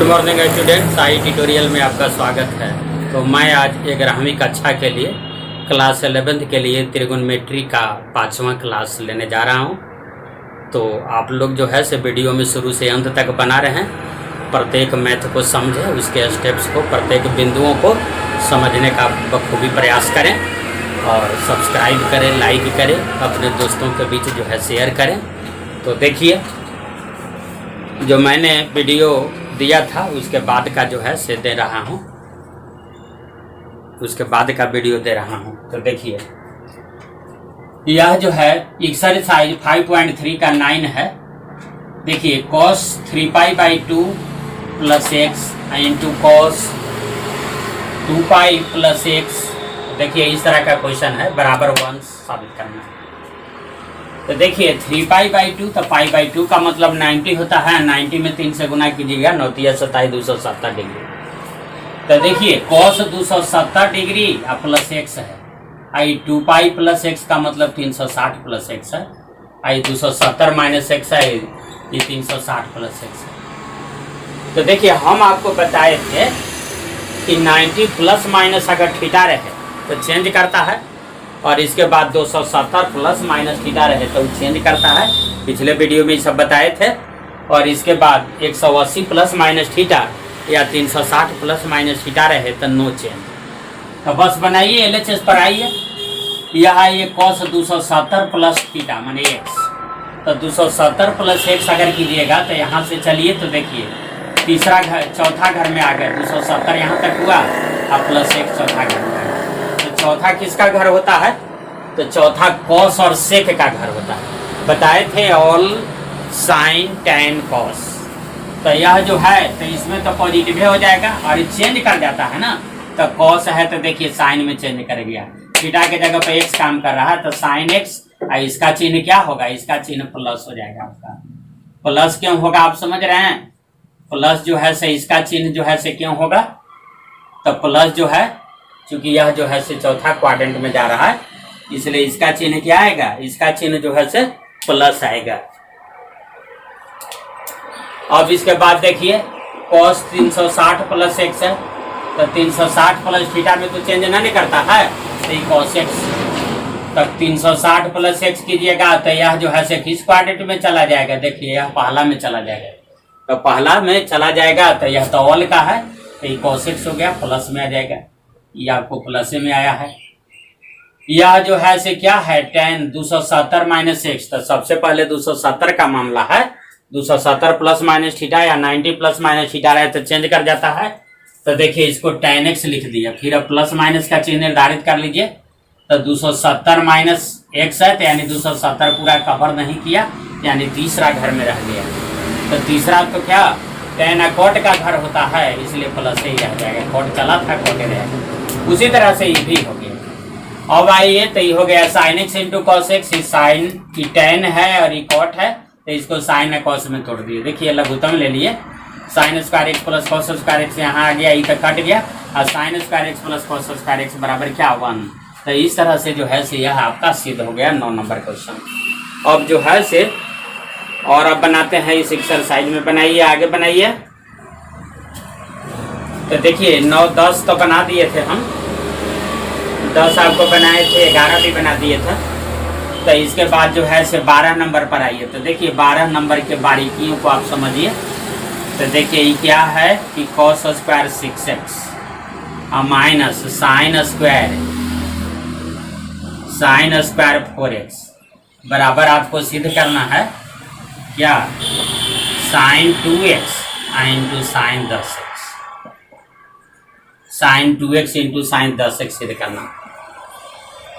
Good morning student, Sai tutorial में आपका स्वागत है। तो मैं आज 11वीं कक्षा के लिए क्लास 11th के लिए त्रिगोनोमेट्री का 5वां क्लास लेने जा रहा हूं। तो आप लोग जो है से वीडियो में शुरू से अंत तक बना रहे हैं, प्रत्येक मैथ को समझें, उसके स्टेप्स को, प्रत्येक बिंदुओं को समझने का बखूबी प्रयास करें और सब्सक्राइब करें, लाइक करें, अपने दोस्तों के बीच जो है शेयर करें। तो देखिए, जो मैंने वीडियो दिया था उसके बाद का जो है से दे रहा हूँ, उसके बाद का वीडियो दे रहा हूँ। तो देखिए, यह जो है एक्सरसाइज 5.3 का 9 है। देखिए, cos 3π/2 plus x into cos 2π plus x. देखिए, इस तरह का क्वेश्चन है, बराबर 1 साबित करना है। तो देखिए 3π/2 तो π/2 का मतलब 90 होता है। 90 में 3 से गुना कीजिएगा, 9 × 27 270 डिग्री। तो देखिए cos 270 डिग्री और प्लस एक्स है। आई 2π प्लस एक्स का मतलब 360 प्लस एक्स है। आई 270 माइनस एक्स है, ये 360 प्लस एक्स है। तो देखिए, हम आपको बताए थे कि 90 प्लस माइनस अगर थीटा रहे तो चेंज करता है, और इसके बाद 270 प्लस माइनस थीटा रहे तो चेंज करता है। पिछले वीडियो में ये सब बताए थे। और इसके बाद 180 प्लस माइनस थीटा या 360 प्लस माइनस थीटा रहे तो नो चेंज। तो बस बनाइए, LHS पर आइए। यह ये cos 270 प्लस थीटा माने एक्स। तो 270 प्लस एक्स अगर कीजिएगा तो यहाँ से चलिए, तो देखिए तीसरा घर, चौथा घर में आ गए। 270 यहाँ तक हुआ और प्लस एक्स चौथा घर में। चौथा किसका घर होता है? तो चौथा कॉस और सेक का घर होता है। बताए थे ऑल साइन टैन कॉस। तो यह जो है तो इसमें तो पॉजिटिव हो जाएगा और ये चेंज कर जाता है ना। तो कॉस है तो देखिए साइन में चेंज कर गया, थीटा के जगह पे एक्स काम कर रहा है तो साइन एक्स। इसका चिन्ह क्या होगा? इसका चिन्ह प्लस हो जाएगा आपका। प्लस क्यों होगा आप समझ रहे हैं? प्लस जो है से इसका चिन्ह जो है से क्यों होगा? तो प्लस जो है क्योंकि यह जो है से चौथा क्वाड्रेंट में जा रहा है, इसलिए इसका चिन्ह क्या आएगा? इसका चिन्ह जो है से प्लस आएगा। अब इसके बाद देखिए cos 360 प्लस एक्स है, तो 360 प्लस थीटा में तो चेंज नहीं करता है, तो ये cos एक्स। तब 360 प्लस एक्स कीजिएगा तो यह जो है से किस क्वाड्रेंट में चला जाएगा? देखिए यह पहला में चला जाएगा। तो पहला में चला जाएगा तो यह तो ऑल का है, तो ये cos एक्स हो गया, प्लस में आ जाएगा। ये आपको प्लस में आया है। यह जो है से क्या है? tan 270 minus x. तो सबसे पहले 270 का मामला है। 270 प्लस माइनस थीटा या 90 प्लस माइनस थीटा रहे तो चेंज कर जाता है। तो देखिए इसको tan x लिख दिया, फिर अब प्लस माइनस का चिन्ह निर्धारित कर लीजिए। तो 270 माइनस एक्स है, तो यानी 270 पूरा कवर नहीं किया, यानी तीसरा घर में रह गया। तो तीसरा तो क्या tan कॉट का घर होता है, इसलिए प्लस ही रह जाएगा। कॉट चला था, कॉट रहेगा। उसी तरह से ये भी हो गया। अब आइए, तो ये हो गया sine x into cos x. Sine की tan है और ये कॉट है, तो इसको साइन कॉस में तोड़ दिए। देखिए लघुत्तम ले लिए, sine square x plus cos square x यहाँ आ गया, ये तक कट गया, और sine square x plus cos square x बराबर क्या? 1। तो इस तरह से जो है से यह आपका सिद्ध हो गया 9 नंबर क्वेश्चन। अब जो है से और अब बनाते हैं इस एक्सरसाइज में। बनाइए, आगे बनाइए। तो देखिए 9 10 तो बना दिए थे हम, 10 आपको बनाए थे, 11 भी बना दिए थे। तो इसके बाद जो है से 12 नंबर पर आइए। तो देखिए 12 नंबर के बारीकियों को आप समझिए। तो देखिए ये क्या है कि cos स्क्वायर 6x और माइनस साइन स्क्वायर 4x बराबर आपको सिद्ध करना है क्या? Sine 2x into sine 10x। Sine 2x into sine 10x सिद्ध करना।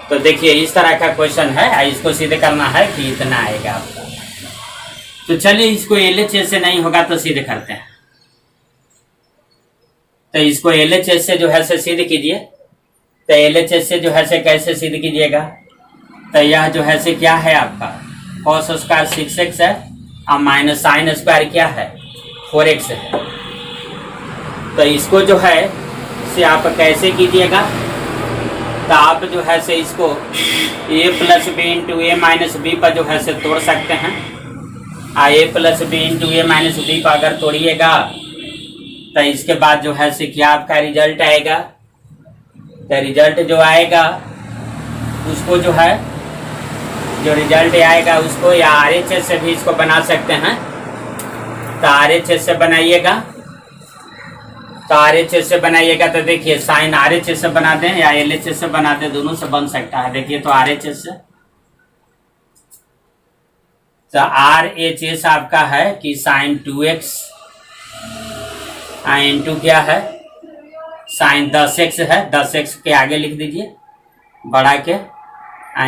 तो देखिए इस तरह का क्वेश्चन है, इसको सिद्ध करना है कि इतना आएगा आपका। तो चलिए इसको LHS से नहीं होगा तो सिद्ध करते हैं। तो इसको LHS से जो है से सिद्ध कीजिए। तो LHS से जो है से कैसे सिद्ध कीजिएगा? तो यह जो है से क्या है आपका? cos स्क्वायर 6x है और माइनस साइन स्क्वायर क्या है? 4x है। तो इसको जो है से आप कैसे कीजिएगा? तो आप जो है से इसको a plus b into a minus b पर जो है से तोड़ सकते हैं। a plus b into a minus b पर अगर तोड़िएगा तो इसके बाद जो है से क्या आपका रिजल्ट आएगा, तो रिजल्ट जो आएगा उसको जो है, जो रिजल्ट आएगा उसको या RHS से भी इसको बना सकते हैं। तो RHS से बनाइएगा, तो RHS से बनाइएगा तो देखिए साइन RHS से बना दें या LHS से बना दें, दोनों से बन सकता है। देखिए तो RHS से, तो RHS आपका है कि साइन 2x इंटू क्या है, साइन 10x है, 10x के आगे लिख दीजिए बढ़ा के,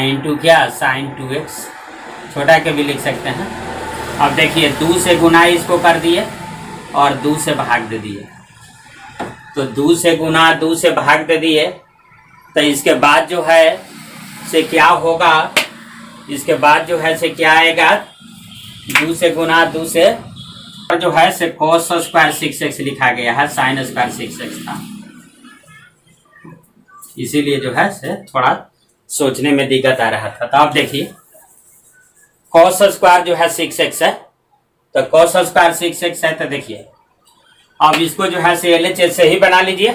इंटू क्या साइन 2x, छोटा के भी लिख सकते हैं। अब देखिए 2 से गुना इसको कर दिए और 2 से भाग दे दिए, तो 2 से गुना 2 से भाग दे दिए। तो इसके बाद जो है से क्या होगा, इसके बाद जो है से क्या आएगा, 2 से गुना 2 से जो है से cos स्क्वायर 6x लिखा गया है, साइन स्क्वायर 6x था, इसीलिए जो है से थोड़ा सोचने में दिक्कत आ रहा था। तो आप देखिए cos स्क्वायर जो है 6x है, तो cos स्क्वायर 6x है, तो देखिए अब इसको जो है से LHS से ही बना लीजिए।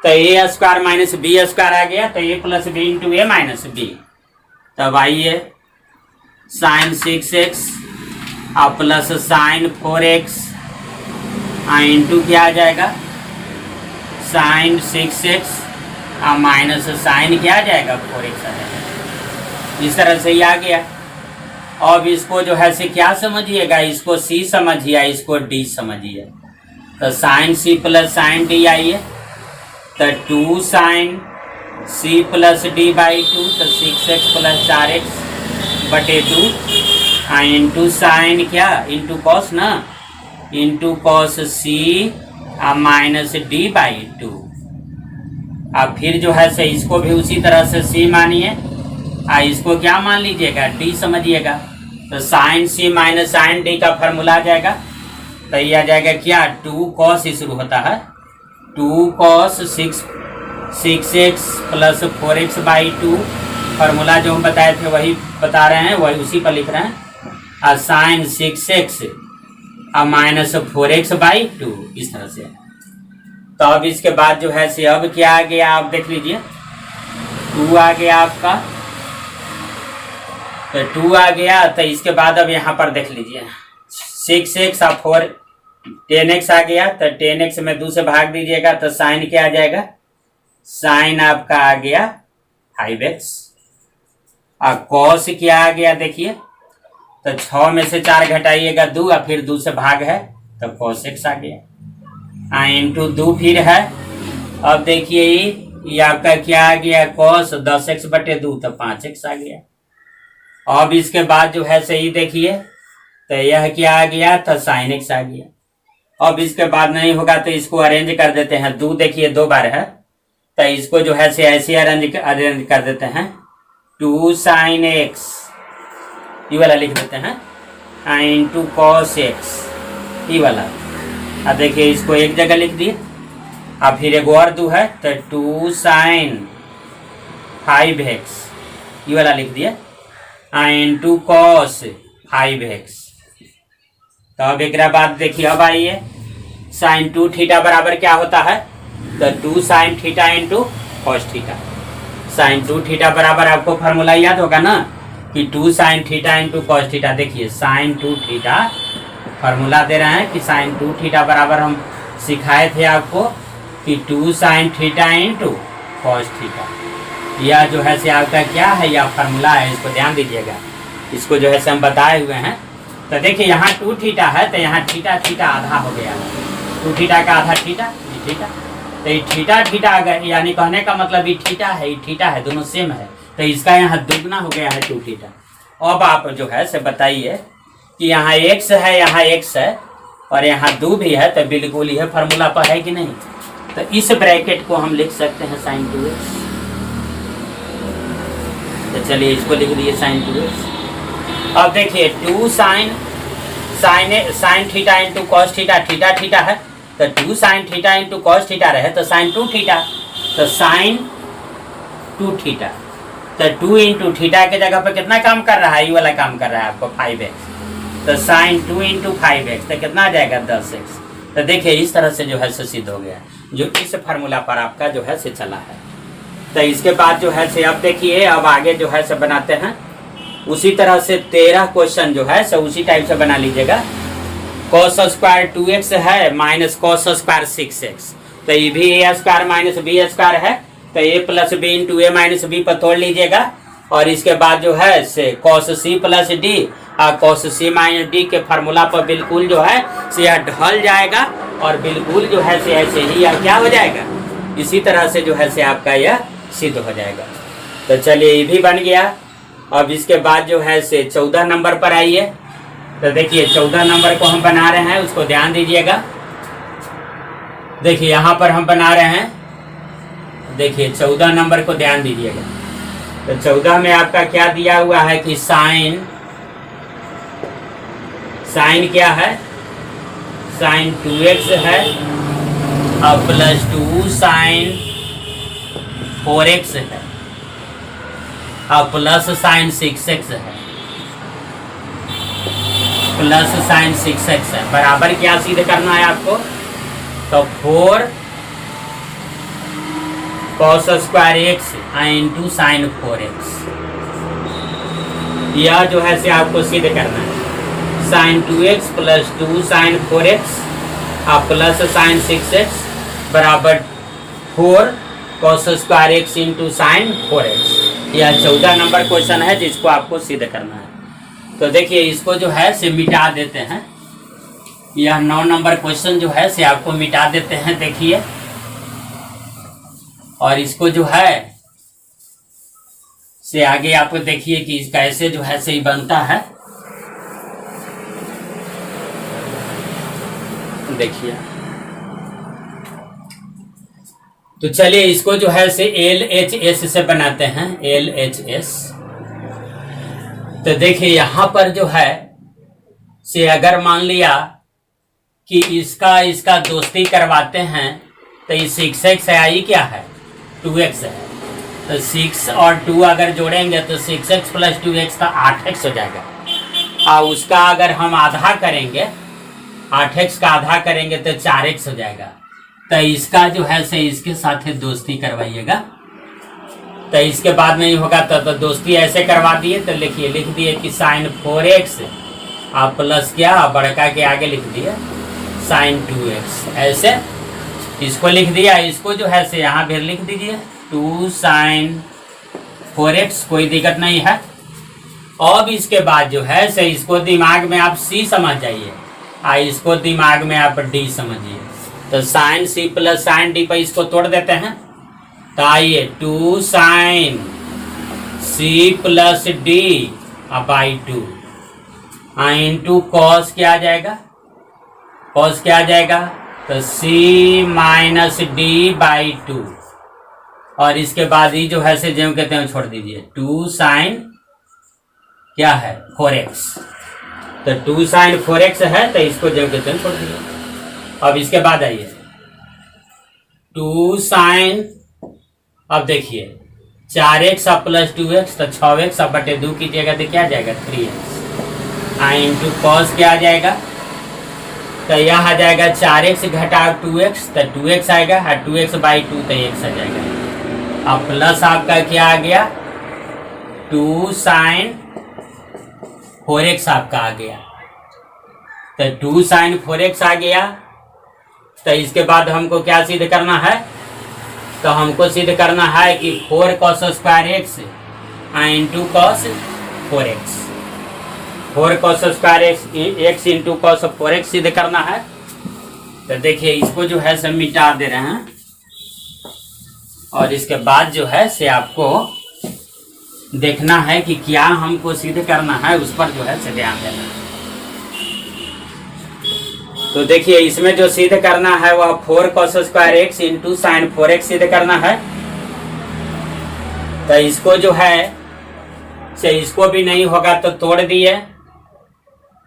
तो a square minus b square आ गया, तो a plus b into a minus b. तब आइए साइन 6x और प्लस साइन 4x इंटू क्या आ जाएगा, साइन 6x और माइनस साइन क्या आ जाएगा 4x आ जाएगा। इस तरह से ही आ गया। अब इसको जो है से क्या समझिएगा, इसको c समझिए, इसको d समझिए। तो sine c plus sine d आइए, तो 2 sine c plus d by 2, तो 6x प्लस 4x बटे 2 इंटू साइन क्या इंटू कॉस ना, into cos c minus d by 2। अब फिर जो है से इसको भी उसी तरह से c मानिए, इसको क्या मान लीजिएगा, d समझिएगा। तो sine c minus sine d का फॉर्मूला आ जाएगा, तो ये आ जाएगा क्या, 2 कॉस ही शुरू होता है, 2 cos 6x plus 4x by 2। Formula जो हम बताए थे वही बता रहे हैं, वही उसी पर लिख रहे हैं। और साइन 6x और माइनस 4x बाई 2, इस तरह से। तो अब इसके बाद जो है से अब क्या आ गया, आप देख लीजिए 2 आ गया आपका, तो 2 आ गया। तो इसके बाद अब यहाँ पर देख लीजिए 6x और 10x आ गया, तो 10x में 2 से भाग दीजिएगा, तो साइन क्या आ जाएगा, साइन आपका आ गया 5x। और कॉस क्या आ गया देखिए, तो 6 में से 4 घटाइएगा 2 और फिर 2 से भाग है, तो cos x आ गया इंटू 2 फिर है। अब देखिए ये आपका क्या आ गया, cos 10x बटे 2, तो 5x आ गया। अब इसके बाद जो है सही देखिए, तो यह क्या आ गया, तो sin x आ गया। अब इसके बाद नहीं होगा तो इसको अरेंज कर देते हैं, 2 देखिए 2 बार है, तो इसको जो है से ऐसे अरेंज कर देते हैं, 2 sin x ये वाला लिख देते हैं इंटू cos x ये वाला। अब देखिए इसको एक जगह लिख दिए, अब फिर एक और 2 है, तो 2 sin 5x ये वाला लिख दिए इंटू cos 5x। तो अब एक बाद देखिए, अब आइए साइन 2 थीटा बराबर क्या होता है, तो 2 sin theta into cos theta. Sine 2 theta बराबर आपको फार्मूला याद होगा ना, कि 2 sin theta into cos theta. देखिए साइन 2 थीटा फार्मूला दे रहे हैं कि साइन 2 थीटा बराबर हम सिखाए थे आपको कि 2 sin theta into cos theta. यह जो है से आपका क्या है, यह फार्मूला है, इसको ध्यान दीजिएगा, इसको जो है से हम बताए हुए हैं। तो देखिए यहाँ 2 थीटा है, तो यहाँ थीटा थीटा आधा हो गया है, 2 थीटा का आधा थीटा, थीटा, तो ये थीटा थीटा आ गया, यानी कहने का मतलब ये थीटा है, ये थीटा है, दोनों सेम है, तो इसका यहाँ दुगना हो गया है 2 थीटा। अब आप जो है से बताइए कि यहाँ x है, यहाँ x है और यहाँ 2 भी है, तो बिल्कुल यह फार्मूला पर है कि नहीं। तो इस ब्रैकेट को हम लिख सकते हैं साइन 2x। तो चलिए इसको लिख दिए साइन 2x। अब देखिए 2 sine theta into cos theta, theta theta है, तो 2 sin theta into cos theta रहे तो साइन 2 थीटा, तो साइन 2 थीटा, तो 2 इंटू थीटा के जगह पर कितना काम कर रहा है, ये वाला काम कर रहा है आपको 5x, तो साइन 2 इंटू 5x तो कितना आ जाएगा 10x। तो देखिए इस तरह से जो है से सिद्ध हो गया, जो इस फार्मूला पर आपका जो है से चला है। तो इसके बाद जो है से अब देखिए अब आगे जो है से बनाते हैं उसी तरह से 13 क्वेश्चन जो है से उसी टाइप से बना लीजिएगा। cos स्क्वायर 2x है माइनस cos स्क्वायर 6x, तो ये भी a square minus b square है, तो a plus b into a minus b पर तोड़ लीजिएगा। और इसके बाद जो है से cos c प्लस डी और cos c माइनस डी के फार्मूला पर बिल्कुल जो है से यह ढल जाएगा और बिल्कुल जो है से ऐसे ही यह क्या हो जाएगा, इसी तरह से जो है से आपका यह सिद्ध हो जाएगा। तो चलिए ये भी बन गया। अब इसके बाद जो है से 14 नंबर पर आइए। तो देखिए 14 नंबर को हम बना रहे हैं, उसको ध्यान दीजिएगा। देखिए यहाँ पर हम बना रहे हैं, देखिए 14 नंबर को ध्यान दीजिएगा। तो 14 में आपका क्या दिया हुआ है कि साइन क्या है, साइन 2x है और प्लस 2 साइन 4x है और प्लस साइन 6x है, प्लस साइन 6x है। बराबर क्या सिद्ध करना है आपको, तो 4 cos square x into sine 4x, यह जो है से आपको सिद्ध करना है। Sign 2x plus 2 sign 4x और प्लस साइन 6x बराबर 4 cos square x into sine 4x। यह 14 नंबर क्वेश्चन है जिसको आपको सिद्ध करना है। तो देखिए इसको जो है से मिटा देते हैं, यह 9 नंबर क्वेश्चन जो है से आपको मिटा देते हैं। देखिए और इसको जो है से आगे आपको देखिए कि कैसे जो है से ही बनता है। देखिए तो चलिए इसको जो है से LHS से बनाते हैं, LHS। तो देखिए यहां पर जो है से अगर मान लिया कि इसका दोस्ती करवाते हैं तो ये 6x है, आई क्या है 2x है, तो 6 और 2 अगर जोड़ेंगे तो 6x प्लस 2x का 8x हो जाएगा। और उसका अगर हम आधा करेंगे, 8x का आधा करेंगे तो 4x हो जाएगा। तो इसका जो है से इसके साथ दोस्ती करवाइएगा। तो इसके बाद नहीं होगा तो दोस्ती ऐसे करवा दिए। तो लिखिए, लिख दिए कि साइन 4x आप प्लस क्या बड़का के आगे लिख दिए साइन 2x, ऐसे इसको लिख दिया। इसको जो है से यहाँ भी लिख दीजिए 2 साइन 4x, कोई दिक्कत नहीं है। अब इसके बाद जो है से इसको दिमाग में आप c समझ जाइए और इसको दिमाग में आप d समझिए। तो sine c plus sine d पर इसको तोड़ देते हैं। तो आइए 2 sine c plus d by 2 into cos क्या आ जाएगा, कॉस क्या आ जाएगा, तो c माइनस d बाई 2। और इसके बाद ये जो है से जो कहते हैं छोड़ दीजिए 2 साइन क्या है 4x। तो 2 साइन 4x है तो इसको जो कहते हैं छोड़ दीजिए। अब इसके बाद आइए 2 साइन, अब देखिए 4x अब प्लस 2x, तो 6x अब बटे 2 कीजिएगा तो क्या आ जाएगा 3x इंटू कॉस क्या आ जाएगा, तो यह आ जाएगा 4x घटा 2x, तो 2x आएगा और 2x बाई 2 तो x आ जाएगा। अब प्लस आपका क्या आ गया 2 साइन 4x आपका आ गया। तो 2 साइन 4x आ गया। तो इसके बाद हमको क्या सिद्ध करना है, तो हमको सिद्ध करना है कि 4 cos square x into cos 4x, 4 cos square x into cos 4x सिद्ध करना है। तो देखिए इसको जो है सब मिटा दे रहे हैं और इसके बाद जो है से आपको देखना है कि क्या हमको सिद्ध करना है, उस पर जो है से ध्यान देना है। तो देखिए इसमें जो सिद्ध करना है वह 4 cos square x into sine 4x सिद्ध करना है। तो इसको जो है से इसको भी नहीं होगा तो तोड़ दिए।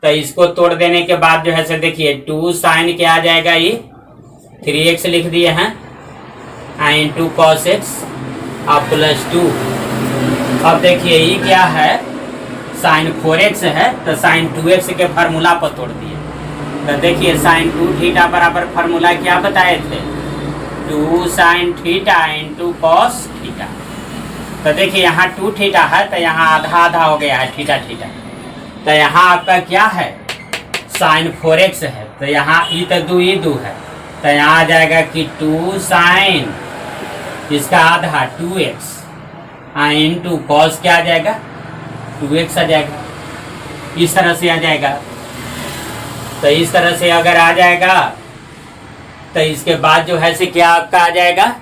तो इसको तोड़ देने के बाद जो है से देखिए 2 साइन क्या आ जाएगा, ये 3x लिख दिए हैं इंटू कॉस x और प्लस 2। अब देखिए ये क्या है साइन 4x है तो साइन 2x के फार्मूला पर तोड़ दिए। तो देखिए साइन 2 थीटा बराबर फार्मूला क्या बताए थे, 2 sine theta into cos theta. तो देखिए यहाँ 2 थीटा है तो यहाँ आधा आधा हो गया है थीटा थीटा। तो यहाँ आपका क्या है, साइन 4x है, तो यहाँ ई तो 2 ई 2 है, तो यहाँ आ जाएगा कि 2 साइन इसका आधा 2x इंटू कॉस क्या आ जाएगा 2x आ जाएगा। इस तरह से आ जाएगा। तो इस तरह से अगर आ जाएगा तो इसके बाद जो है से क्या आपका आ जाएगा,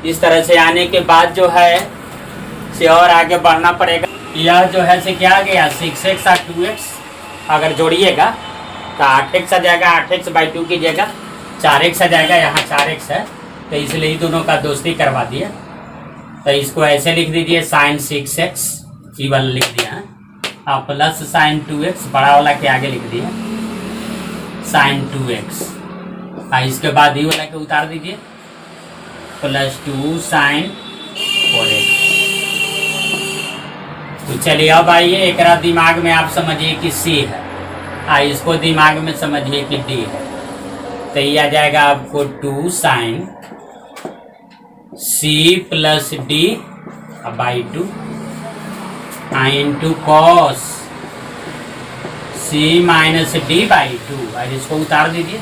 इस तरह से आने के बाद जो है से और आगे बढ़ना पड़ेगा। यह जो है से क्या आ गया 6x और 2x, अगर जोड़िएगा तो 8x आ जाएगा, 8x/2 कीजिएगा 4x आ जाएगा, यहाँ 4x है तो इसलिए ही दोनों का दोस्ती करवा दिया। तो इसको ऐसे लिख दीजिए साइन 6x ई वाला लिख दिया और प्लस साइन 2x बड़ा वाला के आगे लिख दिया साइन 2x, और इसके बाद ई वाला के उतार दीजिए प्लस 2 साइन 4x। तो चलिए अब आइए एक दिमाग में आप समझिए कि C है, इसको दिमाग में समझिए कि D है। तो ये आ जाएगा आपको 2 sine C plus D/2 into cos C minus D/2, और इसको उतार दीजिए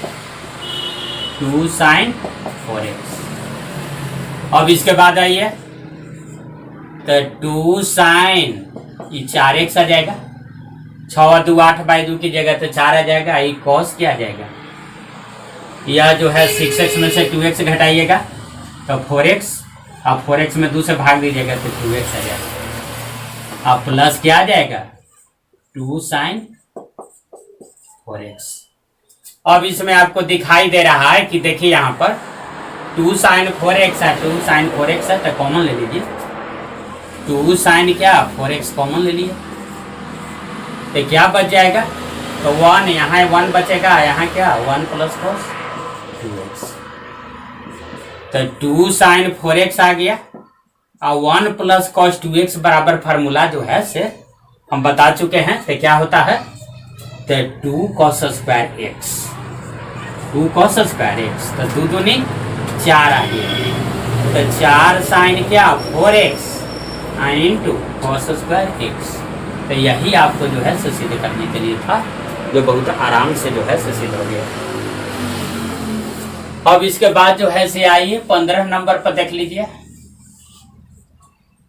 2 साइन 4x। अब इसके बाद आइए तो 2 साइन ये 4x आ जाएगा, 6 और 2 8/2 की जगह तो 4 आ जाएगा, ये कॉस क्या आ जाएगा, यह जो है 6x में से 2x घटाइएगा तो 4x, अब 4x में 2 से भाग दीजिएगा तो 2x आ जाएगा, अब प्लस क्या आ जाएगा 2 साइन 4x। अब इसमें आपको दिखाई दे रहा है कि देखिए यहाँ पर 2 साइन 4x है, 2 साइन 4x है तो कॉमन ले लीजिए, 2 साइन क्या 4x कॉमन ले लिए तो क्या बच जाएगा, तो 1 यहाँ 1 बचेगा, यहाँ क्या 1 प्लस कॉस 2x। तो 2 साइन 4x आ गया और 1 प्लस कॉस 2x बराबर फार्मूला जो है से हम बता चुके हैं। तो क्या होता है तो 2 cos square x, 2 cos square x, तो 2 दूनी 4 आ गया, तो 4 साइन क्या 4x into cos square x। तो यही आपको जो है सिद्ध करने के लिए था, जो बहुत आराम से जो है सिद्ध हो गया। अब इसके बाद जो है से आइए 15 नंबर पर देख लीजिए।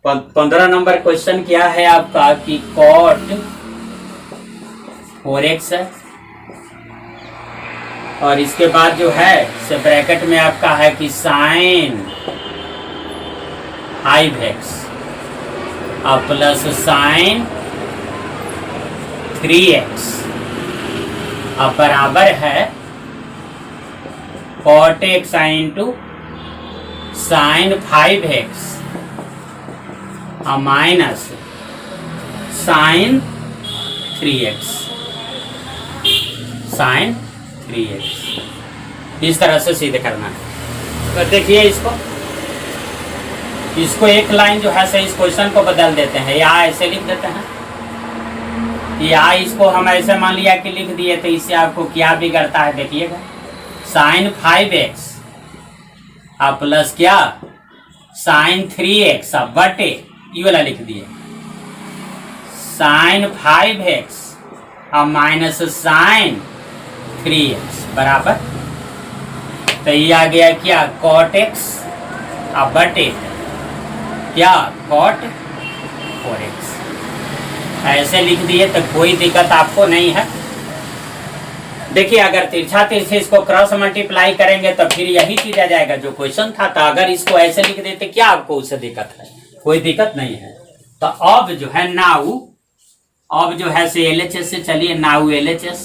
15 नंबर क्वेश्चन क्या है आपका कि कॉट 4x है और इसके बाद जो है से ब्रैकेट में आपका है कि साइन 5x और प्लस साइन 3x अब बराबर है cot x into sine 5x और minus sine 3x, sign 3x। इस तरह से सीधे करना है। तो देखिए इसको एक लाइन जो है से इस क्वेश्चन को बदल देते हैं, या ऐसे लिख देते हैं, या इसको हम ऐसे मान लिया कि लिख दिए, तो इससे आपको क्या बिगड़ता है देखिएगा, साइन 5x और प्लस क्या साइन 3x अब बटे ये वाला लिख दिए साइन 5x और माइनस साइन 3x बराबर, तो ये आ गया क्या कॉट x और बटे क्या कॉट 4x। ऐसे लिख दिए तो कोई दिक्कत आपको नहीं है। देखिए अगर तिरछा तिरछे इसको क्रॉस मल्टीप्लाई करेंगे तो फिर यही चीज आ जाएगा जो क्वेश्चन था। तो अगर इसको ऐसे लिख देते क्या आपको उससे दिक्कत है, कोई दिक्कत नहीं है। तो अब जो है नाउ, अब जो है से LHS से चलिए, नाउ LHS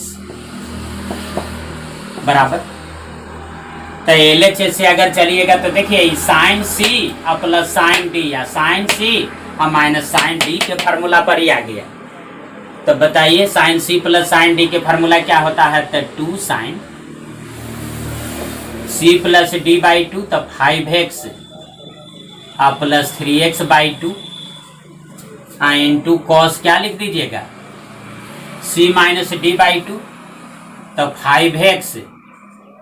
बराबर, तो LHS से अगर चलिएगा तो देखिए साइन C और प्लस साइन D या साइन C और माइनस साइन D के फार्मूला पर ही आ गया। तो बताइए sine C plus sine D के फार्मूला क्या होता है, तो 2 साइन C प्लस D/2 तो 5x और प्लस 3x/2 इंटू कॉस क्या लिख दीजिएगा C माइनस D/2 तो 5x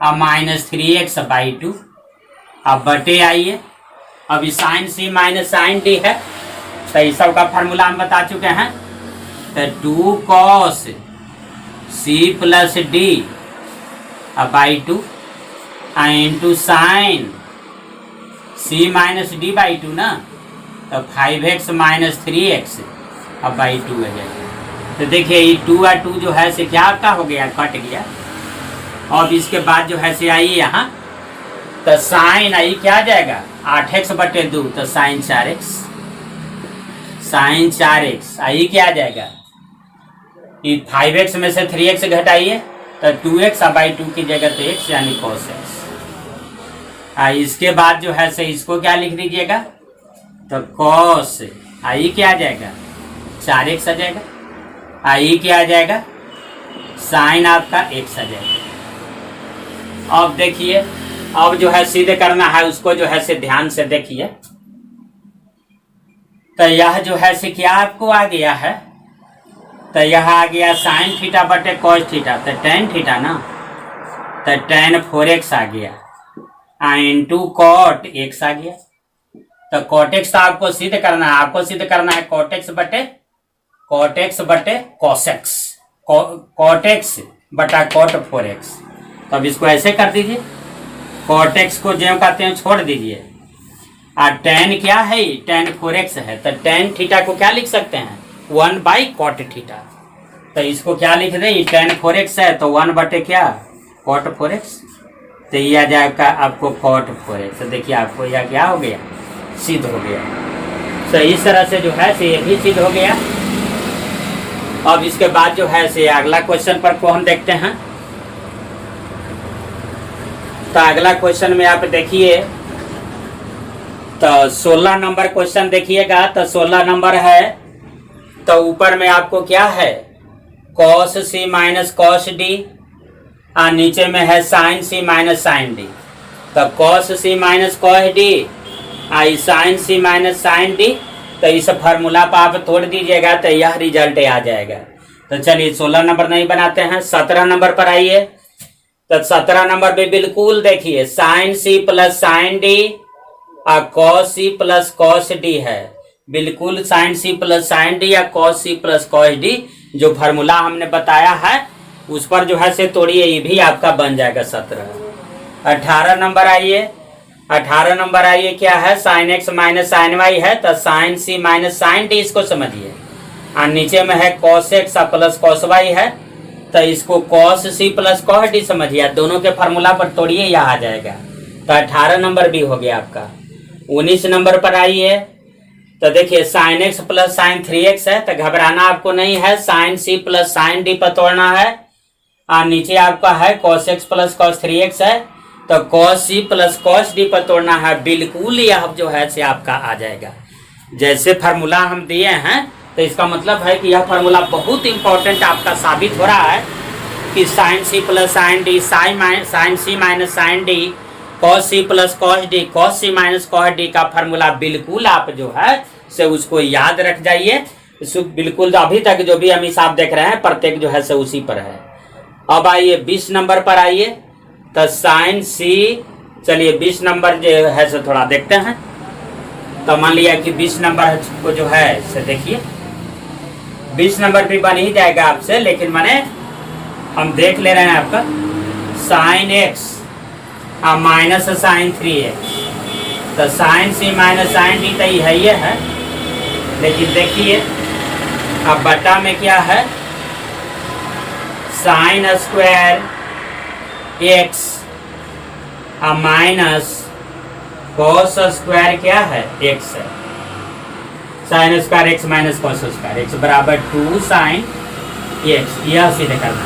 अब -3x/2। अब बटे आइए, अभी साइन सी माइनस साइन डी है, तो इस सब का फार्मूला हम बता चुके हैं। तो 2 cos c plus D by 2 into sign c minus D by 2 ना, तो 5x माइनस 3x बाई 2 है। तो देखिए ये 2 और 2 जो है से क्या का हो गया, कट गया। अब इसके बाद जो है से आइए यहाँ, तो साइन आई क्या आ जाएगा 8x/2, तो साइन 4x, साइन 4x आई क्या आ जाएगा, ये 5x में से 3x घटाइए तो 2x/2 की जगह तो x यानी cos x। इसके बाद जो है से इसको क्या लिख दीजिएगा, तो cos आई क्या आ जाएगा 4x आ जाएगा, आई क्या आ जाएगा साइन आपका x आ जाएगा। अब देखिए, अब जो है सीधे करना है उसको जो है से ध्यान से देखिए। तो यह जो है से क्या आपको आ गया है, तो यह आ गया साइन थीटा बटे कॉस थीटा, तो टेन थीटा ना, तो टेन 4x आ गया इंटू कॉट x आ गया। तो कॉट x तो आपको सिद्ध करना है, आपको सिद्ध करना है कॉट x बटे कॉस x, कॉट x बटा कॉट 4x। तो अब इसको ऐसे कर दीजिए, कॉट x को जो कहते हैं छोड़ दीजिए, और टेन क्या है, टेन 4x है, तो टेन थीटा को क्या लिख सकते हैं 1/cot थीटा। तो इसको क्या लिख दें, टेन 4x है तो 1 बटे क्या cot 4x, तो ये आ जाएगा आपको cot 4x। तो देखिए आपको यह क्या हो गया, सिद्ध हो गया। तो इस तरह से जो है से ये भी सिद्ध हो गया। अब इसके बाद जो है से अगला क्वेश्चन पर को हम देखते हैं। तो अगला क्वेश्चन में आप देखिए, तो 16 नंबर क्वेश्चन देखिएगा। तो 16 नंबर है, तो ऊपर में आपको क्या है cos c minus cos d, और नीचे में है sine c minus sine d. तो cos c minus cos d आई sine c minus sine d, तो इस फार्मूला पर आप तोड़ दीजिएगा तो यह रिजल्ट आ जाएगा। तो चलिए 16 नंबर नहीं बनाते हैं, 17 नंबर पर आइए। तो 17 नंबर पे बिल्कुल देखिए sine c plus sine d और cos c plus cos d है, बिल्कुल sine c plus sine d या cos c plus cos d जो फार्मूला हमने बताया है उस पर जो है से तोड़िए, ये भी आपका बन जाएगा 17। 18 नंबर आइए, 18 नंबर आइए क्या है, sine x minus sine y है, तो sine c minus sine d इसको समझिए, और नीचे में है cos x plus cos y है, तो इसको cos c plus cos d समझिए, दोनों के फार्मूला पर तोड़िए, यह आ जाएगा। तो 18 नंबर भी हो गया आपका। 19 नंबर पर आइए, तो देखिए sign x plus sine 3x है, तो घबराना आपको नहीं है, sine c plus sine d पर तोड़ना है, और नीचे आपका है cos x plus cos 3x है, तो cos c plus cos d पर तोड़ना है, बिल्कुल यह जो है से आपका आ जाएगा। जैसे फार्मूला हम दिए हैं, तो इसका मतलब है कि यह फार्मूला बहुत इंपॉर्टेंट आपका साबित हो रहा है कि sine c plus sine d, sine c minus sine d, cos c plus cos d, cos c minus cos d का फार्मूला बिल्कुल आप जो है से उसको याद रख जाइए। बिल्कुल अभी तक जो भी हम हिसाब देख रहे हैं प्रत्येक जो है से उसी पर है। अब आइए 20 नंबर पर आइए, तो साइन c, चलिए 20 नंबर जो है से थोड़ा देखते हैं। तो मान लिया कि 20 नंबर को जो है से देखिए, 20 नंबर भी बन ही जाएगा आपसे, लेकिन माने हम देख ले रहे हैं आपका sign x minus sine 3x, तो sine c minus sine d तो ये है, लेकिन देखिए अब बटा में क्या है, sine square x minus cos square क्या है x है, sine square x minus cos square x बराबर 2 साइन x, यह सीधे करना।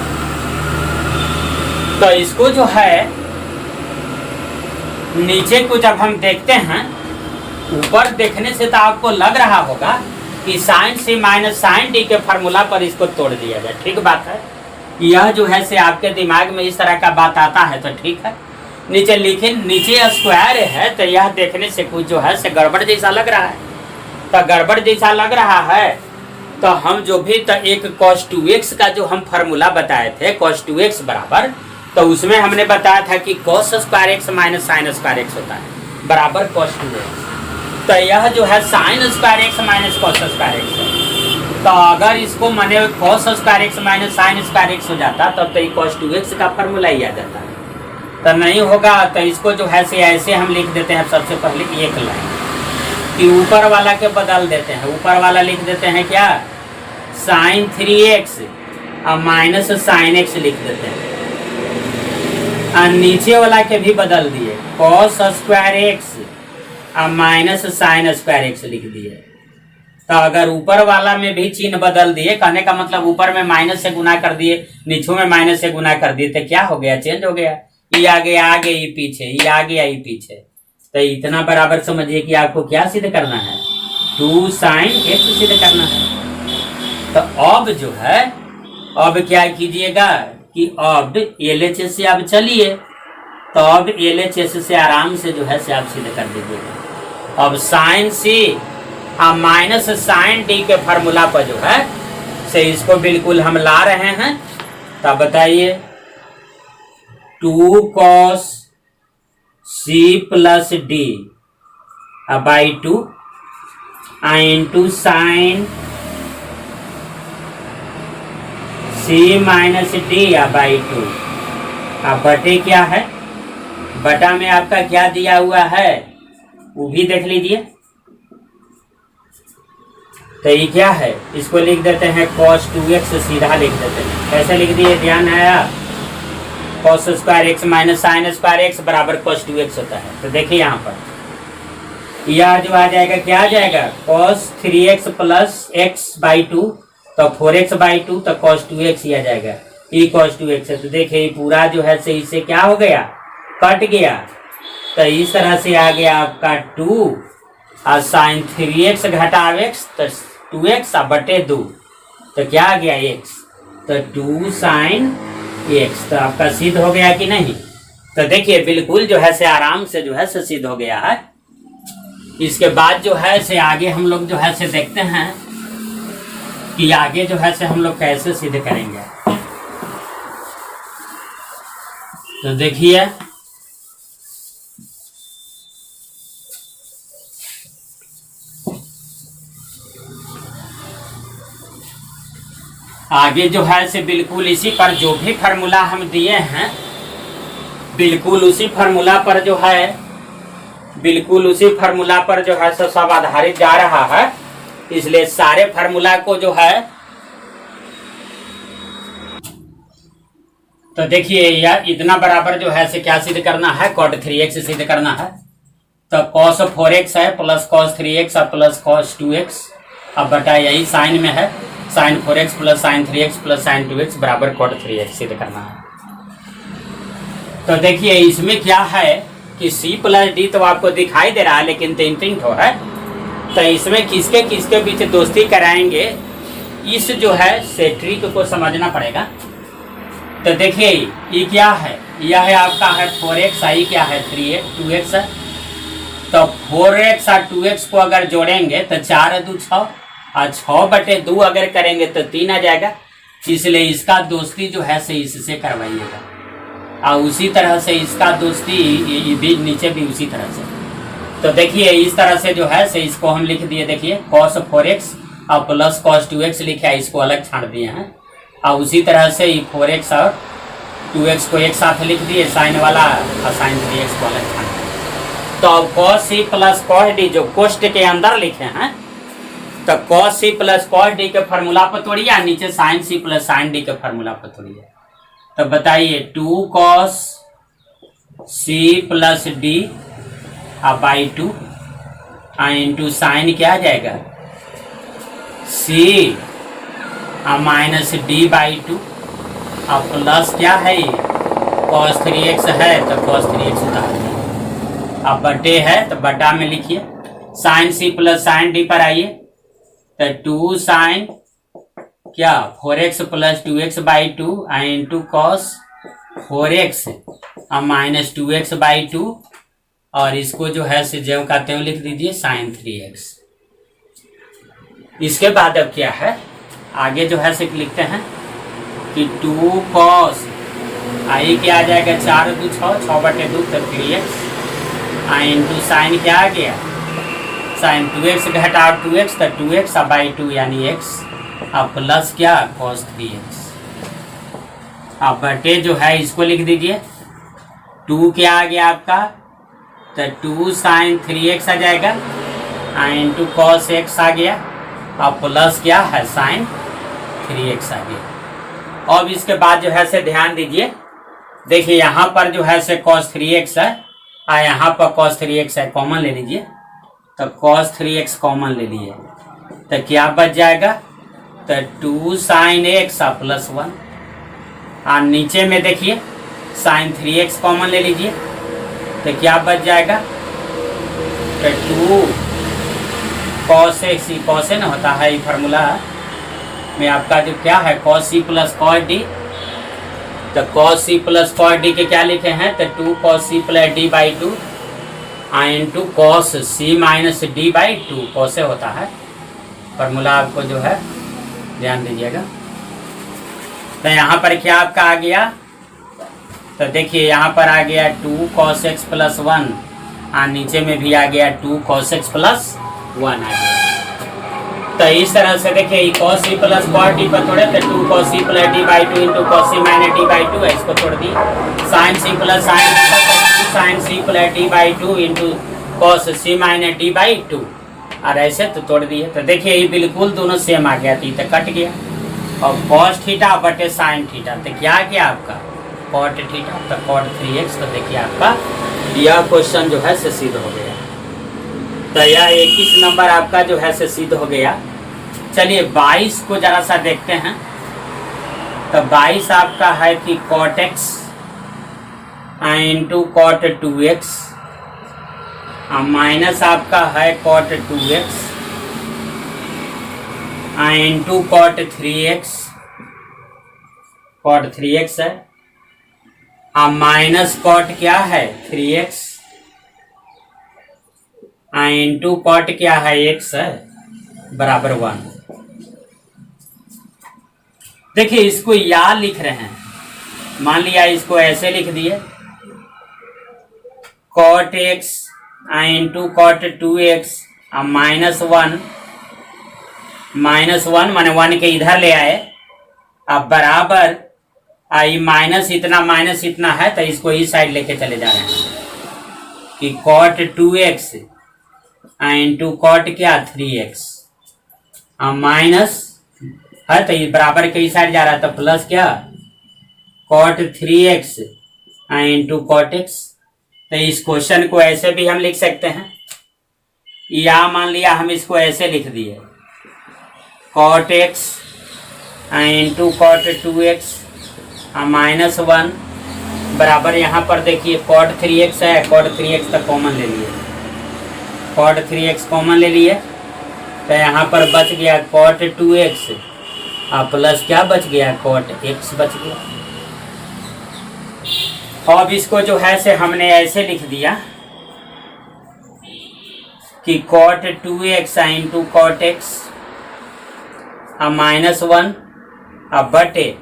तो इसको जो है नीचे को जब हम देखते हैं, ऊपर देखने से तो आपको लग रहा होगा कि sine c minus sine d के फार्मूला पर इसको तोड़ दिया जाए, ठीक बात है। यह जो है से आपके दिमाग में इस तरह का बात आता है तो ठीक है, नीचे लिखे नीचे स्क्वायर है, तो यह देखने से कुछ जो है से गड़बड़ जैसा लग रहा है। तो गड़बड़ जैसा लग रहा है तो हम जो भी एक cos 2x का जो हम फार्मूला बताए थे cos 2x बराबर, तो उसमें हमने बताया था कि cos square x minus sine square x होता है बराबर cos 2x। तो यह जो है sine square x minus cos square x है। तो अगर इसको माने cos square x minus sine square x हो जाता तब तो ये cos 2x का फार्मूला ही आ जाता। तो नहीं होगा तो इसको जो है से ऐसे हम लिख देते हैं। सबसे पहले एक लाइन कि ऊपर वाला के बदल देते हैं। ऊपर वाला लिख देते हैं क्या, साइन 3x और माइनस साइन x लिख देते हैं। और नीचे वाला के भी बदल दिए, cos स्क्वायर x और माइनस साइन स्क्वायर x लिख दिए। तो अगर ऊपर वाला में भी चिन्ह बदल दिए, कहने का मतलब ऊपर में माइनस से गुना कर दिए, नीचे में माइनस से गुना कर दिए, तो क्या हो गया, चेंज हो गया। ये आगे ये पीछे, ये आगे ये पीछे। तो इतना बराबर समझिए कि आपको क्या सिद्ध करना है, 2 साइन x सिद्ध करना है। तो अब जो है अब क्या कीजिएगा कि अब LHS से आप चलिए, तो अब LHS से आराम से जो है से आप सिद्ध कर दीजिएगा। अब साइन C और माइनस साइन D के फार्मूला पर जो है से इसको बिल्कुल हम ला रहे हैं। तो बताइए 2 cos C plus D by 2 into sign C minus D by 2। अब बटे क्या है, बटा में आपका क्या दिया हुआ है वो भी देख लीजिए। तो ये क्या है, इसको लिख देते हैं cos 2x, सीधा लिख देते हैं। कैसे लिख दिए, ध्यान आया, cos square x minus sine square x बराबर cos 2x होता है। तो देखिए यहाँ पर यह जो आ जाएगा, क्या आ जाएगा, cos 3x plus x by 2, तो 4x बाई 2, तो cos 2x ही आ जाएगा। ये cos 2x है। तो देखिए पूरा जो है से इससे क्या हो गया, कट गया। तो इस तरह से आ गया आपका 2 और साइन 3x घटाव x, तो 2x बटे 2, तो क्या आ गया x, तो 2 साइन x। तो आपका सिद्ध हो गया कि नहीं। तो देखिए बिल्कुल जो है से आराम से जो है से सिद्ध हो गया है। इसके बाद जो है से आगे हम लोग जो है से देखते हैं कि आगे जो है से हम लोग कैसे सिद्ध करेंगे। तो देखिए आगे जो है से बिल्कुल इसी पर जो भी फार्मूला हम दिए हैं, बिल्कुल उसी फार्मूला पर जो है, बिल्कुल उसी फार्मूला पर जो है सब आधारित जा रहा है। इसलिए सारे फार्मूला को जो है, तो देखिए यह इतना बराबर जो है से क्या सिद्ध करना है, cot 3x सिद्ध करना है। तो cos 4x है प्लस cos 3x और प्लस cos 2x, अब बटा यही साइन में है, sine 4x plus sine 3x plus sine 2x बराबर cot 3x सिद्ध करना है। तो देखिए इसमें क्या है कि C प्लस D तो आपको दिखाई दे रहा है, लेकिन तीन तीन ठो है। तो इसमें किसके किसके बीच दोस्ती कराएंगे, इस जो है से ट्रिक को समझना पड़ेगा। तो देखिए ये क्या है, यह है आपका है 4x, आई क्या है 2x है। तो 4x और 2x को अगर जोड़ेंगे तो 4 2 6 और 6 बटे 2 अगर करेंगे तो 3 आ जाएगा। इसलिए इसका दोस्ती जो है से इससे करवाइएगा, और उसी तरह से इसका दोस्ती ये भी नीचे भी उसी तरह से। तो देखिए इस तरह से जो है से इसको हम लिख दिए, देखिए cos 4x और प्लस cos 2x लिखे है, इसको अलग छाड़ दिए हैं। और उसी तरह से 4x और 2x को एक साथ लिख दिए, साइन वाला और साइन 3x को अलग छाड़ दिए। तो अब cos C plus cos D जो कोष्ट के अंदर लिखे हैं, तो cos C plus cos D के फार्मूला पर तोड़िए, नीचे sine C plus sine D के फार्मूला पर तोड़िए। तो बताइए 2 cos C plus D by 2 into sine क्या आ जाएगा, C माइनस D बाई 2 और प्लस क्या है cos 3x है, तो cos 3x उतार दिया। अब बटे है तो बटा में लिखिए, sine C plus sine D पर आइए, तो 2 साइन क्या 4x plus 2x by 2 into cos 4x minus 2x by 2, और इसको जो है से ज्यों का त्यों लिख दीजिए साइन 3x। इसके बाद अब क्या है आगे जो है से लिखते हैं कि 2 cos आई क्या आ जाएगा 4 2 6 6 बटे 2 तो 3x इंटू साइन क्या आ गया साइन 2x घटा 2x तो 2x बाई 2 यानी x अब प्लस क्या cos 3x। अब बटे जो है इसको लिख दीजिए 2 क्या आ गया आपका तो 2 साइन 3x आ जाएगा इंटू कॉस x आ गया अब प्लस क्या है साइन 3x आ गया। अब इसके बाद जो है से ध्यान दीजिए देखिए यहाँ पर जो है से cos 3x है यहाँ पर cos 3x है कॉमन ले लीजिए तो cos 3x कॉमन ले लिए तो क्या बच जाएगा तो 2 साइन x प्लस 1 और नीचे में देखिए साइन 3x कॉमन ले लीजिए तो क्या बच जाएगा तो 2 cos x cos से ना होता है ये फार्मूला में आपका जो क्या है cos c plus cos d तो cos c plus cos d के क्या लिखे हैं तो 2 cos c plus d by 2 into cos c minus d by 2 cos से होता है फार्मूला आपको जो है ध्यान दीजिएगा। तो यहाँ पर क्या आपका आ गया तो देखिए यहाँ पर आ गया 2 cos x प्लस 1 और नीचे में भी आ गया 2 cos x प्लस 1 आ गया। तो इस तरह से देखिए cos c plus cos d पर थोड़े तो 2 cos c plus d by 2 into cos c minus d by 2 है इसको छोड़ दी sine c plus sine c plus d by 2 into cos c minus d by 2 और ऐसे तो तोड़ दिए तो देखिए ये बिल्कुल दोनों सेम आ गया तो कट गया और cos थीटा बटे साइन थीटा तो क्या आ गया आपका cot थीटा तो cot 3x तो देखिए आपका यह क्वेश्चन जो है से सिद्ध हो गया। तो यह 21 नंबर आपका जो है से सिद्ध हो गया। चलिए 22 को जरा सा देखते हैं तो 22 आपका है कि cot x into cot 2x minus आपका है cot 2x into cot 3x है माइनस cot क्या है 3x इंटू cot क्या है x है बराबर 1। देखिए इसको या लिख रहे हैं मान लिया इसको ऐसे लिख दिए cot x into cot 2x minus 1 माने 1 के इधर ले आए अब बराबर आई माइनस इतना है तो इसको इस साइड लेके चले जा रहे हैं कि cot 2x इंटू cot क्या 3x माइनस है तो ये बराबर के इस साइड जा रहा है तो प्लस क्या cot 3x into cot x। तो इस क्वेश्चन को ऐसे भी हम लिख सकते हैं या मान लिया हम इसको ऐसे लिख दिए cot x into cot 2x minus 1 बराबर यहाँ पर देखिए cot 3x है cot 3x तक कॉमन ले लिए cot 3x कॉमन ले लिए तो यहाँ पर बच गया cot 2x प्लस क्या बच गया cot x बच गया। अब इसको जो है से हमने ऐसे लिख दिया कि cot 2x into cot x minus 1 अब बटे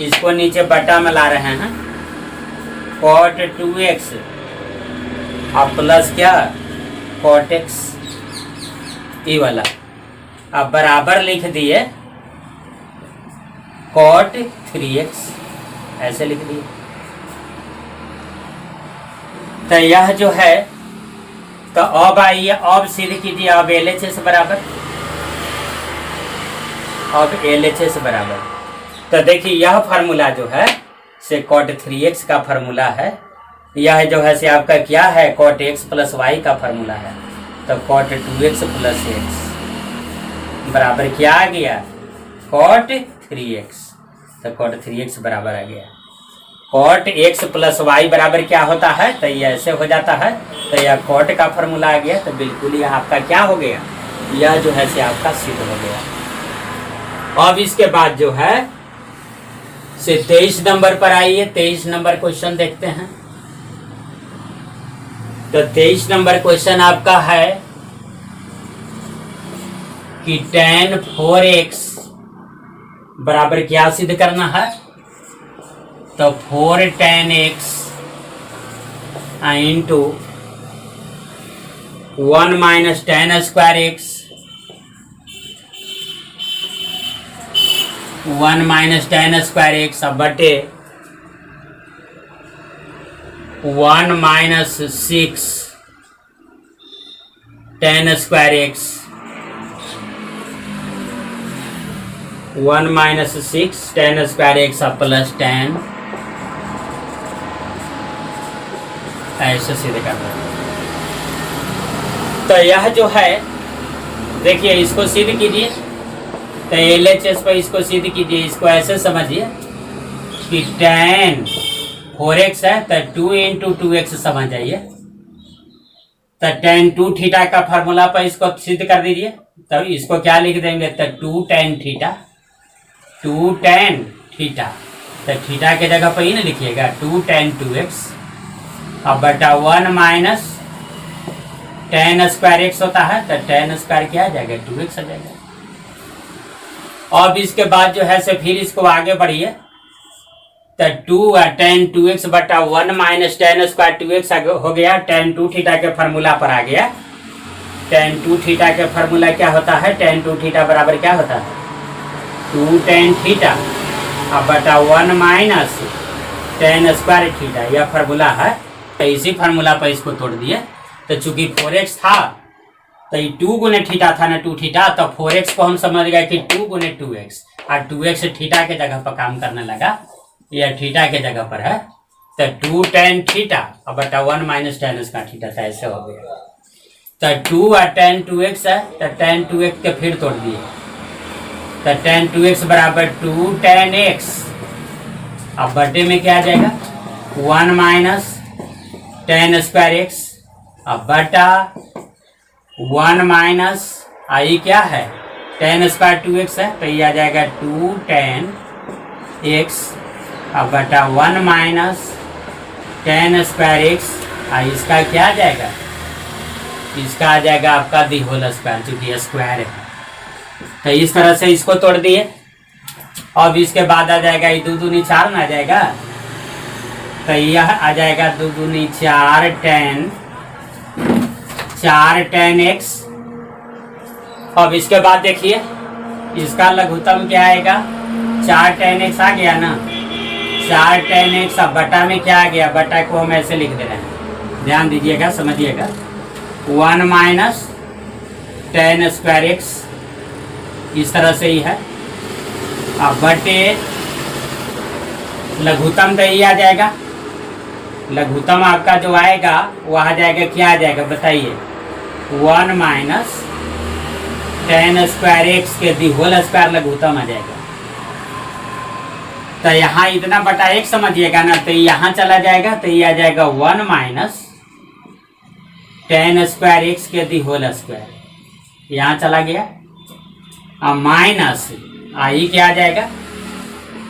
इसको नीचे बटा में ला रहे हैं cot 2x अब प्लस क्या cot x ये वाला अब बराबर लिख दिए cot 3x ऐसे लिख दिए। तो यह जो है तो अब आइए अब सिद्ध कीजिए अब LHS बराबर अब LHS बराबर तो देखिए यह फार्मूला जो है से cot 3x का फार्मूला है यह जो है से आपका क्या है cot x प्लस y का फार्मूला है तो cot 2x प्लस x बराबर क्या आ गया cot 3x तो cot 3x बराबर आ गया। cot x प्लस y बराबर क्या होता है तो ये ऐसे हो जाता है तो यह cot का फार्मूला आ गया तो बिल्कुल यह आपका क्या हो गया यह जो है से आपका सिद्ध हो गया। अब इसके बाद जो है से 23 नंबर पर आइए 23 नंबर क्वेश्चन देखते हैं। तो 23 नंबर क्वेश्चन आपका है कि tan 4x बराबर क्या सिद्ध करना है, तो 4 tan x into 1 minus tan square x 1 minus tan square x अब बटे 1 minus 6 tan square x 1 minus 6 tan square x plus tan, ऐसे सीधे करना है। तो यह जो है देखिए इसको सिद्ध कीजिए, तो LHS पर इसको सिद्ध कीजिए। इसको ऐसे समझिए कि tan 4x है तो 2 इंटू 2x समझ जाइए, तो tan 2 थीटा का फार्मूला पर इसको सिद्ध कर दीजिए। तो इसको क्या लिख देंगे, तो 2 tan थीटा, 2 tan थीटा, तो थीटा के जगह पर ही ना लिखिएगा 2 tan 2x अब बटा 1 माइनस tan स्क्वायर x होता है, तो tan स्क्वायर क्या आ जाएगा 2x आ जाएगा। अब इसके बाद जो है से फिर इसको आगे बढ़िए, तो 2 tan 2x बटा 1 माइनस tan स्क्वायर 2x हो गया, tan 2 थीटा के फार्मूला पर आ गया। tan 2 थीटा के फार्मूला क्या होता है, tan 2 थीटा बराबर क्या होता है 2 tan थीटा अब बटा 1 माइनस tan स्क्वायर थीटा, यह फार्मूला है। तो इसी फार्मूला पर इसको तोड़ दिए, तो चूंकि 4x था तो ये 2 गुने थीटा था ना 2 थीटा, तो 4x को हम समझ गए कि 2 गुने 2x, और 2x थीटा के जगह पर काम करने लगा, यह थीटा के जगह पर है। तो 2 tan थीटा अब बटा 1 माइनस tan स्क्वायर थीटा, तो ऐसे हो गया। तो 2 और tan 2x है, तो tan 2x के फिर तोड़ दिए, तो tan 2x बराबर 2 tan x अब बटे में क्या आ जाएगा 1 माइनस tan स्क्वायर x अब बटा 1 माइनस आई क्या है tan स्क्वायर 2x है, तो ये आ जाएगा 2 tan x अब बटा 1 माइनस tan स्क्वायर x, इसका क्या आ जाएगा, इसका आ जाएगा आपका दी होल स्क्वायर, चूंकि स्क्वायर है। तो इस तरह से इसको तोड़ दिए। अब इसके बाद आ जाएगा ये 2 दूनी 4 ना आ जाएगा, तो यह आ जाएगा 2 दूनी 4 tan x। अब इसके बाद देखिए इसका लघुत्तम क्या आएगा, 4 tan x आ गया ना, 4 tan x अब बटा में क्या आ गया, बटा को हम ऐसे लिख दे रहे हैं, ध्यान दीजिएगा समझिएगा 1 माइनस tan स्क्वायर x, इस तरह से ही है। अब बटे लघुत्तम तो यही आ जाएगा, लघुत्तम आपका जो आएगा वो आ जाएगा, क्या आ जाएगा बताइए 1 माइनस tan स्क्वायर x के दी होल स्क्वायर लघुत्तम आ जाएगा। तो यहाँ इतना बटा 1 समझिएगा ना, तो यहाँ चला जाएगा, तो ये आ जाएगा 1 माइनस tan स्क्वायर x के दी होल स्क्वायर, यहाँ चला गया। अब माइनस आई क्या आ जाएगा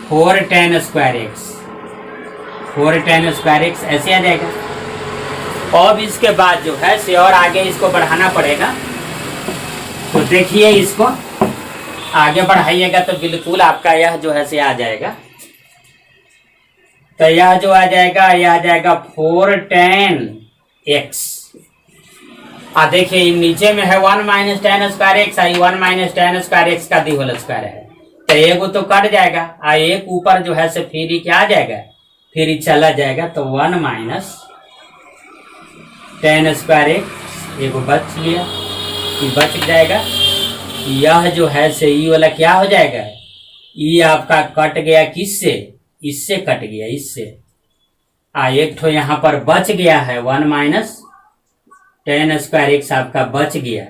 4 tan square x, 4 tan square x ऐसे आ जाएगा। अब इसके बाद जो है से और आगे इसको बढ़ाना पड़ेगा, तो देखिए इसको आगे बढ़ाइएगा तो बिल्कुल आपका यह जो है से आ जाएगा। तो यह जो आ जाएगा यह आ जाएगा 4 tan x, देखिए नीचे में है 1 minus tan square x, 1 minus tan square x का दी होल स्क्वायर है, तो एक तो कट जाएगा, एक ऊपर जो है से फिर ही क्या आ जाएगा, फिर ही चला जाएगा, तो 1 माइनस tan स्क्वायर x एक बच लिया, ये बच जाएगा। यह जो है से ई वाला क्या हो जाएगा, ई आपका कट गया किससे, इससे कट गया, इससे एक ठो यहाँ पर बच गया है 1 माइनस tan स्क्वायर x आपका बच गया,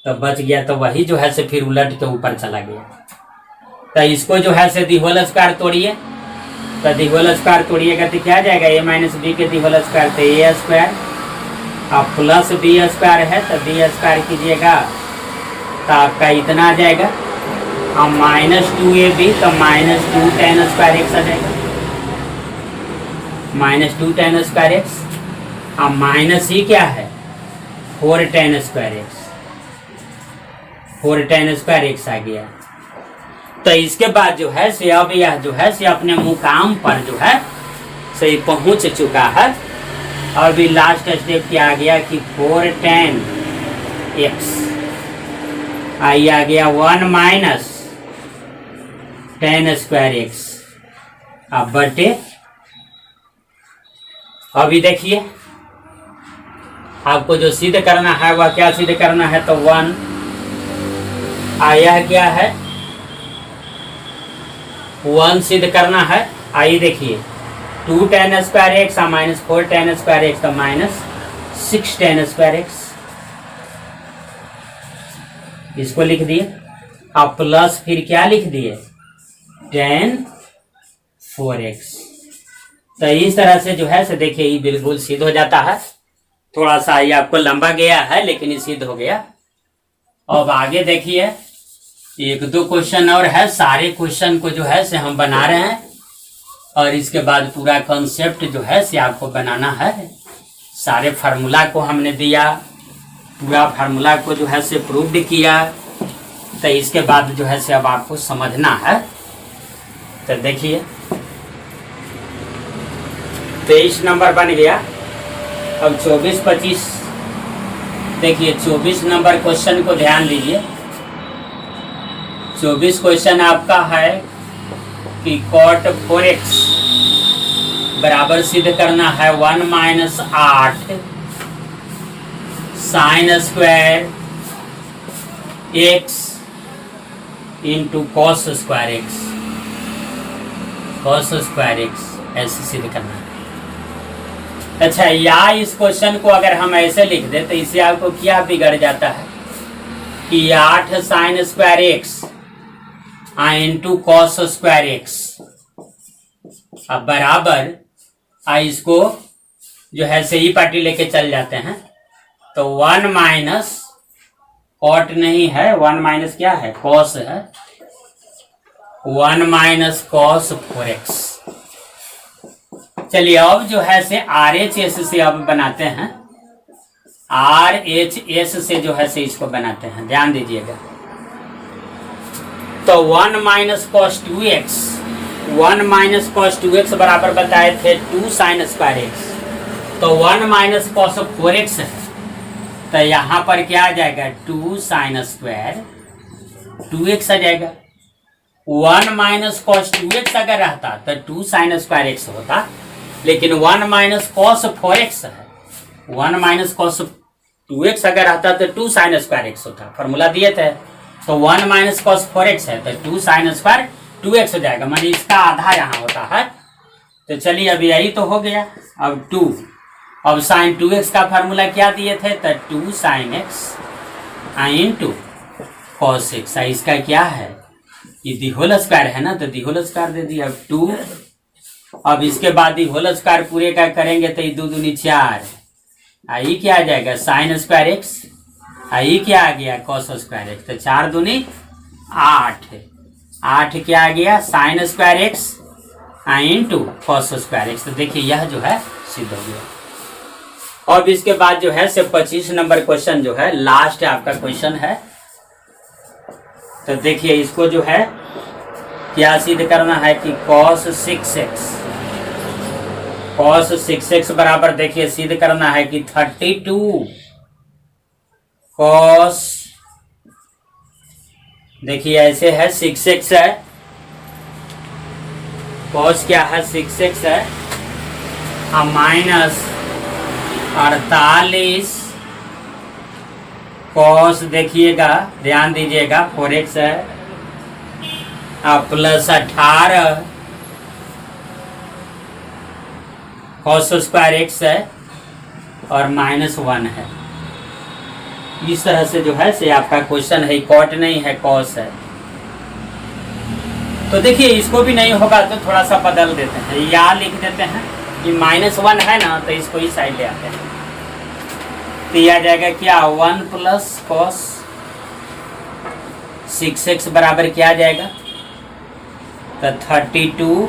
तो बच गया तो वही जो है से फिर उलट के ऊपर चला गया। तो इसको जो है से दी होल स्क्वायर तोड़िए, तो दी होल स्क्वायर तोड़िएगा तो क्या आ जाएगा a माइनस बी के दी होल स्क्वायर, तो a स्क्वायर अब प्लस बी स्क्वायर है, तो बी स्क्वायर कीजिएगा तो आपका इतना आ जाएगा, अब माइनस 2ab तो माइनस 2 tan स्क्वायर x आ जाएगा, माइनस 2 tan स्क्वायर x। अब माइनस ही क्या है 4 tan square x, 4 tan square x आ गया। तो इसके बाद जो है से अब यह जो है से अपने मुकाम पर जो है से पहुंच चुका है। और भी लास्ट स्टेप क्या आ गया कि 4 tan x आई आ गया 1 माइनस tan स्क्वायर x। अब बटे अभी देखिए आपको जो सिद्ध करना है वह क्या सिद्ध करना है, तो 1 आया क्या है 1 सिद्ध करना है। आइए देखिए 2 tan square x minus 4 tan square x तो माइनस 6 tan स्क्वायर एक्स, इसको लिख दिए। अब प्लस फिर क्या लिख दिए tan 4x। तो इस तरह से जो है से देखिए ये बिल्कुल सिद्ध हो जाता है। थोड़ा सा ये आपको लंबा गया है लेकिन ये सिद्ध हो गया। अब आगे देखिए 1-2 क्वेश्चन और है, सारे क्वेश्चन को जो है से हम बना रहे हैं और इसके बाद पूरा कॉन्सेप्ट जो है से आपको बनाना है। सारे फार्मूला को हमने दिया, पूरा फार्मूला को जो है से प्रूव्ड किया। तो इसके बाद जो है से अब आपको समझना है। तो देखिए 23 नंबर बन गया। अब 24-25 देखिए 24 नंबर क्वेश्चन को ध्यान दीजिए। 24 क्वेश्चन आपका है कि cot 4x बराबर सिद्ध करना है 1 minus 8 sine square x into cos square x, cos square x ऐसे सिद्ध करना है। अच्छा, या इस क्वेश्चन को अगर हम ऐसे लिख दे तो इससे आपको क्या बिगड़ जाता है कि 8 sine square x into cos square x. अब बराबर इसको जो है सही पार्टी लेके चल जाते हैं तो 1 माइनस कॉट नहीं है, 1 माइनस क्या है कॉस है, 1 माइनस कॉस 4x। चलिए अब जो है से RHS से अब बनाते हैं, RHS से जो है से इसको बनाते हैं, ध्यान दीजिएगा। तो 1 minus cos 2x, 1 minus cos 2x बराबर बताए थे 2 साइन स्क्वायर एक्स। तो 1 माइनस कॉस 4x है तो यहाँ पर क्या आ जाएगा 2 साइन स्क्वायर 2x आ जाएगा। 1 माइनस कॉस 2x अगर रहता तो 2 साइन स्क्वायर एक्स होता, लेकिन 1 माइनस कॉस 4x है, 1 माइनस कॉस 2x अगर रहता तो 2 साइन स्क्वायर एक्स होता। फॉर्मूला दिए थे तो 1 माइनस कॉस 4x है तो 2 साइन स्क्वायर 2x हो जाएगा, मानी इसका आधा यहाँ होता है। तो चलिए अभी यही तो हो गया। अब 2, अब साइन 2x का फार्मूला क्या दिए थे तो 2 sign x into cos x. इसका क्या है ये दी होल स्क्वायर है ना, तो दी होल स्क्वायर दे दिया। अब 2, अब इसके बाद दी होल स्क्वायर पूरे का करेंगे तो ये 2 दूनी 4, आई क्या आ जाएगा साइन स्क्वायर एक्स, आई क्या आ गया कॉस स्क्वायर एक्स। तो 4 दूनी 8, 8 क्या आ गया sine square x into cos square x. तो देखिए यह जो है सिद्ध हो गया। अब इसके बाद जो है से 25 नंबर क्वेश्चन जो है लास्ट आपका क्वेश्चन है। तो देखिए इसको जो है क्या सिद्ध करना है कि cos 6x, cos 6x बराबर देखिए सिद्ध करना है कि 32 cos, देखिए ऐसे है 6x है, cos क्या है 6x है माइनस 48 cos देखिएगा ध्यान दीजिएगा 4x है प्लस 18 cos स्क्वायर x है और माइनस 1 है। इस तरह से जो है से आपका क्वेश्चन है, कॉट नहीं है कॉस है। तो देखिए इसको भी नहीं होगा तो थोड़ा सा बदल देते हैं, या लिख देते हैं कि -1 है ना तो इसको ही साइड ले आते हैं। तो यह आ जाएगा क्या 1 प्लस कॉस 6x बराबर क्या आ जाएगा तो 32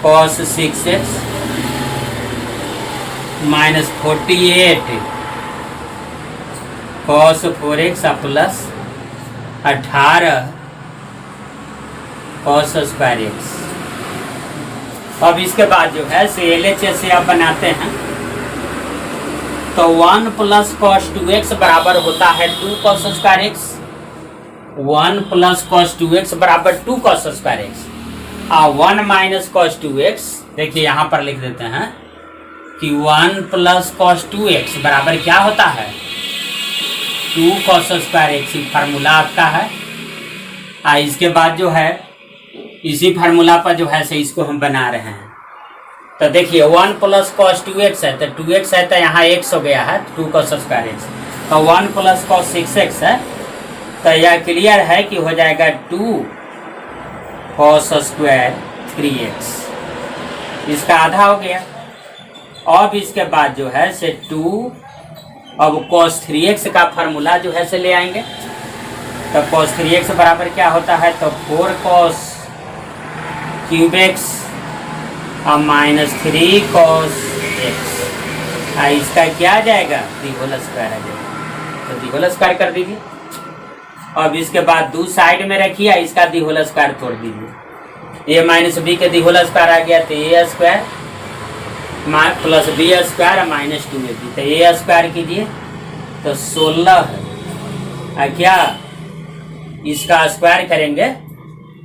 cos 6x minus 48 cos 4x plus 18 cos square x. अब इसके बाद जो है से LHS से आप बनाते हैं तो 1 प्लस कॉस 2x बराबर होता है 2 cos square x. 1 plus cos 2x बराबर 2 cos square x. 1 minus cos 2x, देखिए यहाँ पर लिख देते हैं कि 1 प्लस कॉस 2x बराबर क्या होता है 2 कॉस स्क्वायर एक्स। फार्मूला आपका है। इसके बाद जो है इसी फार्मूला पर जो है से इसको हम बना रहे हैं। तो देखिए 1 प्लस कॉस 2x है तो 2x है तो यहाँ x हो गया है 2 कॉस स्क्वायर एक्स। तो 1 प्लस कॉस 6x है तो यह क्लियर है कि हो जाएगा 2 कॉस स्क्वायर 3x। इसका आधा हो गया। अब इसके बाद जो है से 2 अब cos 3x का फार्मूला जो है से ले आएंगे। तो cos 3x बराबर क्या होता है तो 4 cos क्यूब एक्स और माइनस 3 cos x। इसका क्या आ जाएगा दी होल स्क्वायर आ जाएगा। तो दी होल स्क्वायर कर दीजिए। अब इसके बाद 2 साइड में रखिए, इसका दी होल स्क्वायर तोड़ दीजिए। a माइनस बी के दी होल स्क्वायर आ गया तो a square plus b square minus 2ab। तो a स्क्वायर कीजिए तो 16 है। क्या इसका स्क्वायर करेंगे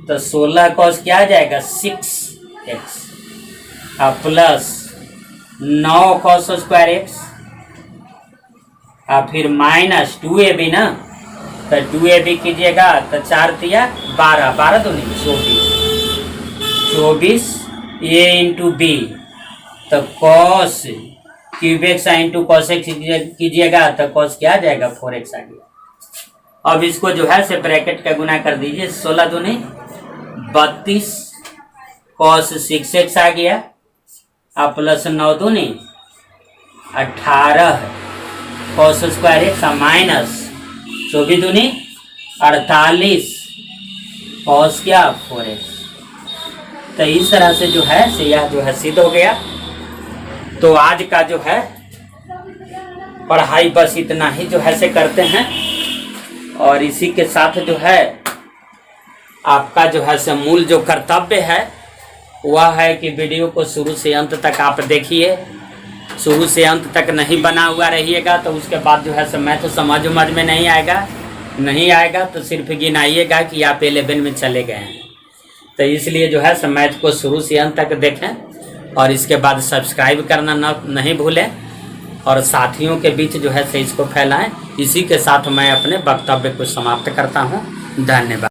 तो 16 कॉस क्या आ जाएगा 6x plus 9 cos square x फिर माइनस 2ab ना। तो 2ab कीजिएगा तो 4 दिया 12, 12 तो नहीं 24 a इंटू बी। तो cos cube x into cos x कीजिएगा तो कॉस क्या आ जाएगा 4x आ गया। अब इसको जो है से ब्रैकेट का गुना कर दीजिए। 16 दूनी 32 कॉस 6x आ गया प्लस 9 दूनी 18 कॉस स्क्वायर एक्स माइनस 24 दूनी 48 कॉस क्या 4x। तो इस तरह से जो है से यह जो है सिद्ध हो गया। तो आज का जो है पढ़ाई बस इतना ही जो है से करते हैं। और इसी के साथ जो है आपका जो है से मूल जो कर्तव्य है वह है कि वीडियो को शुरू से अंत तक आप देखिए। शुरू से अंत तक नहीं बना हुआ रहिएगा तो उसके बाद जो है से मैथ समझ में नहीं आएगा तो सिर्फ गिनाइएगा कि आप 11 में चले गए हैं। तो इसलिए जो है मैथ को शुरू से अंत तक देखें और इसके बाद सब्सक्राइब करना नहीं भूलें और साथियों के बीच जो है से इसको फैलाएं। इसी के साथ मैं अपने वक्तव्य को समाप्त करता हूं। धन्यवाद।